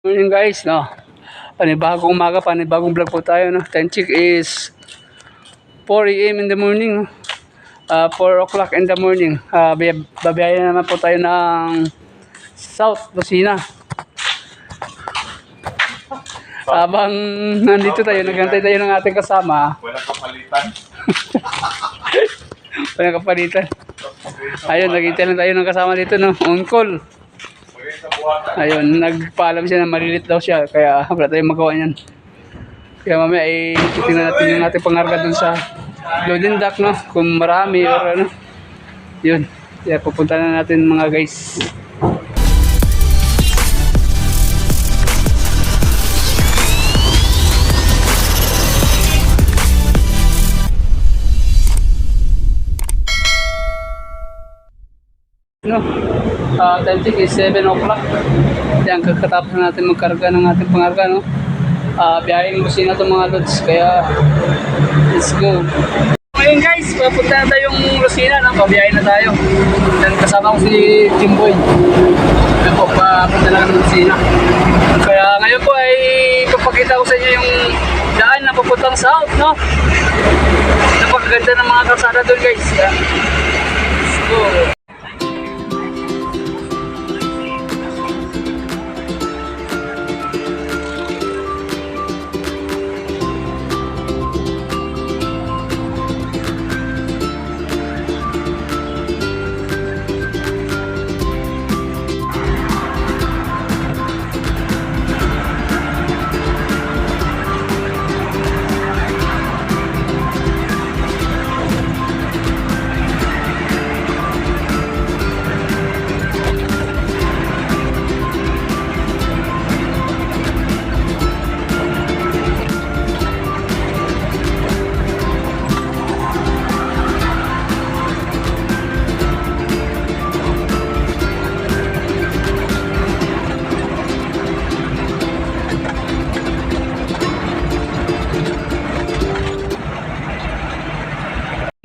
Morning guys, no. Panibagong umaga, panibagong vlog po tayo, no. Time check is 4 AM in the morning, no. 4 o'clock in the morning. Babiyahin naman po tayo ng South Lucena. Habang nandito tayo, nagantay tayo ng ating kasama. Walang kapalitan. Walang kapalitan. Ayun, naghintay lang tayo ng kasama dito, no. On call. Ayun, nagpaalam siya na malilit daw siya, kaya wala tayong magawa niyan. Kaya mamaya ay titingnan natin yung ating pangarga dun sa loading dock, no, kung marami or ano. Yun, kaya pupunta na natin mga guys. No, time check is 7 o'clock. Yan, kakatapos na natin magkarga ng ating pangarga, no. Biyahing Lucena itong mga loads, kaya let's go. Ngayon guys, papunta na tayong Lucena, no. Pabiyahin na tayo. Then kasama ko si Jimboy. Yan po, papunta na ng Lucena. Kaya ngayon po ay papakita ko sa inyo yung daan na papuntang south, no. Napakaganda ng mga kalsada doon guys. Yan. Let's go.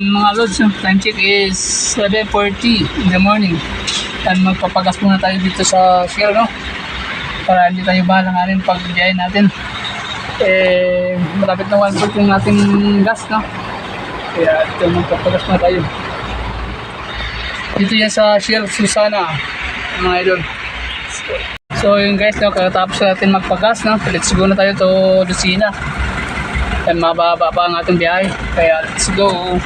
Mga lods, time check is 7:40 in the morning. And magpapagas muna tayo dito sa Shell, no? Para hindi tayo bahalanganin pag biyahin natin. Malapit na 1 yung ating gas, no? Kaya ito, magpapagas muna tayo. Dito yan sa Shell Susana, mga idol. So yun guys, no? Katapos natin magpagas, no? Let's go na tayo to Lucena. And mababa pa ang ating biyahe. Kaya let's go.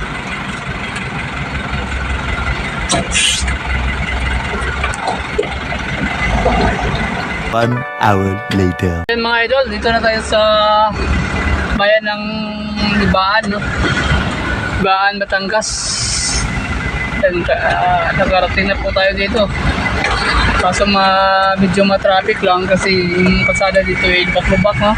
1 hour later. Yan mga idol, dito na tayo sa bayan ng Libaan, no? Libaan, Batangas. And nakarating na po tayo dito. Kaso medyo ma-traffic lang kasi yung kalsada dito ay lubak-lubak, no?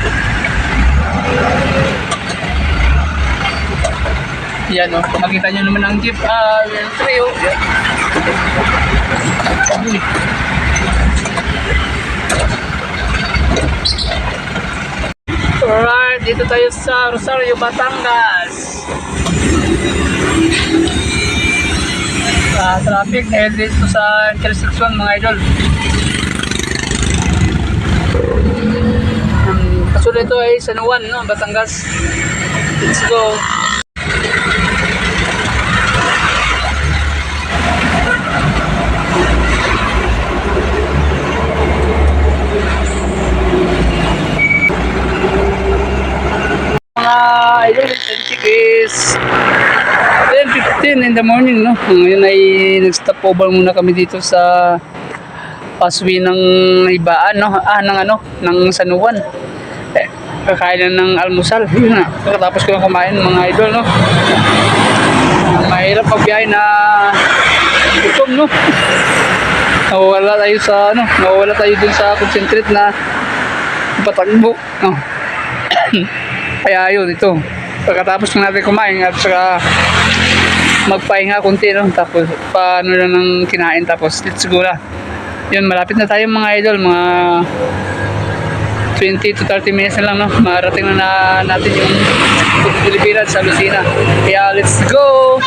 Yan, no? Kung makita nyo naman ang jeep, trio. Yan. Alright, dito tayo sa Rosario, Batangas. Traffic dahil dito sa intersection, mga idol. Kasunod ito ay San Juan, no? Batangas. Let's go. Idol, time check is 10:15 in the morning, no? Ngayon ay nag-stop over muna kami dito sa paswi ng Ibaan, no? Ng San Juan. Kakain na ng almusal. Yun na, tapos ko na kumain, mga idol, no? Mahirap pagbiyahe na gutom, no? Nawawala tayo dun sa concentrate na patagbo, no? Kaya yun, ito. Pagkatapos na natin kumain at saka magpahinga kunti, no? Tapos paano lang ng kinain, tapos let's go na. Yun, malapit na tayo mga idol, mga 20 to 30 minutes na lang, no? Marating na natin yung Pilipinas sa Lucena. Kaya let's go!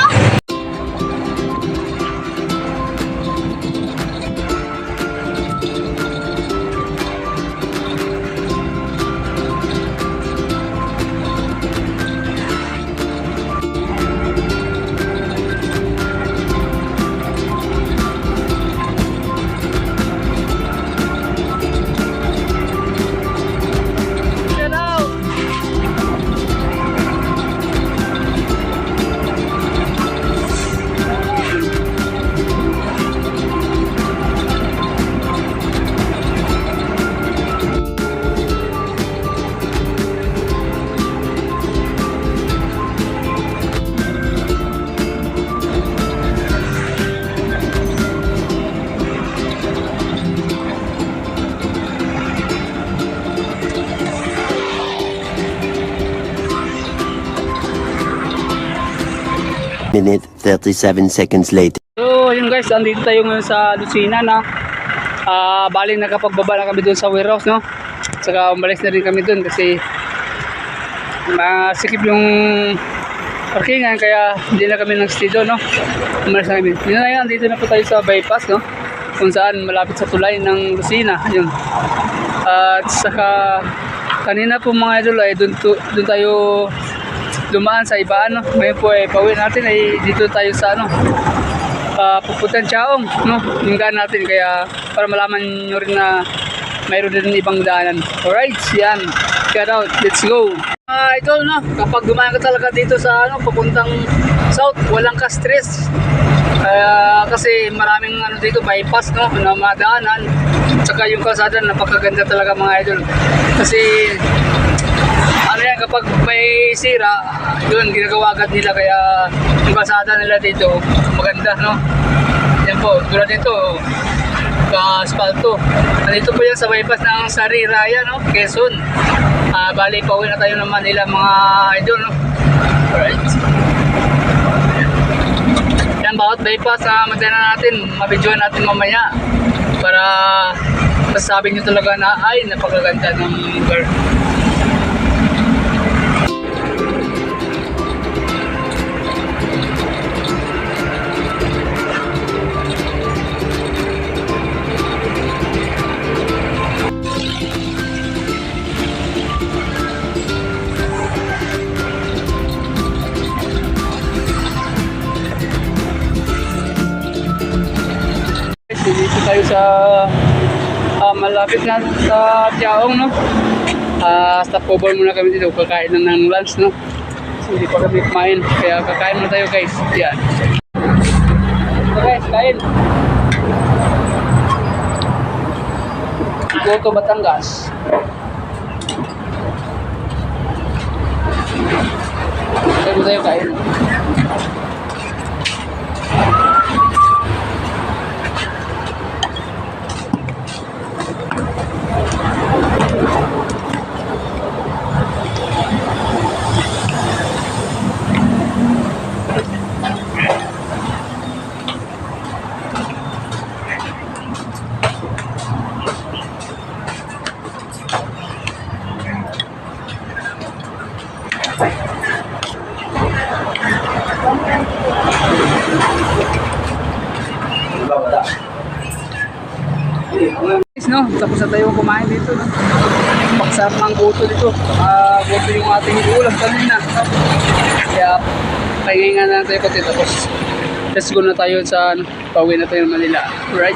minute 37 seconds later. So yun guys, andito tayo ngayon sa Lucena na baling nakapagbaba na kami doon sa warehouse, no? Saka umalis na rin kami doon kasi masikip yung parkingan kaya hindi na kami nag-stay doon, no? Umalis na kami. Yun na yan, dito na po tayo sa bypass, no? Kung saan malapit sa tulay ng Lucena, yun. At saka kanina po mga idol ay doon tayo dumaan sa ibaan, no? Ngayon po ay pauwi natin ay dito tayo sa ano, pupuntan Chaong, no? Yung daan natin kaya para malaman nyo rin na mayroon din ibang daanan. Alright, yan. Get out, let's go. Ito, no? Kapag dumaan ka talaga dito sa ano, papuntang south, walang ka stress. Kasi maraming ano dito, bypass, no? Na madaanan. Tsaka yung kalsada, napakaganda talaga mga idol. Kasi ano yan, kapag may sira, yun, ginagawa agad nila kaya yung kalsada nila dito, maganda, no? Yan po, tulad dito, ka-asphalto. Nandito po yan sa bypass ng Sariraya, no? Quezon. Bali, pauwi na tayo ng Manila, mga idol, no? Alright. Yan, bawat bypass na magdana natin, mabidyoan natin mamaya para masasabi nyo talaga na ay napakaganda ng lugar. Dito tayo sa malapit na sa Chaong, no? Stopover muna kami dito, kakain na ng lunch, no? So, hindi pa kami kumain, kaya kakain muna tayo guys. Yan. So guys, kain. Go to Batangas. Kain tayo kain. No, tapos na tayo kumain dito, no? Pagsarap ng goto dito. Goto yung ating ulam kanina, no? Kaya pahinga na tayo konti tapos let's go na tayo sa ano, pauwi na tayo ng Manila. Right?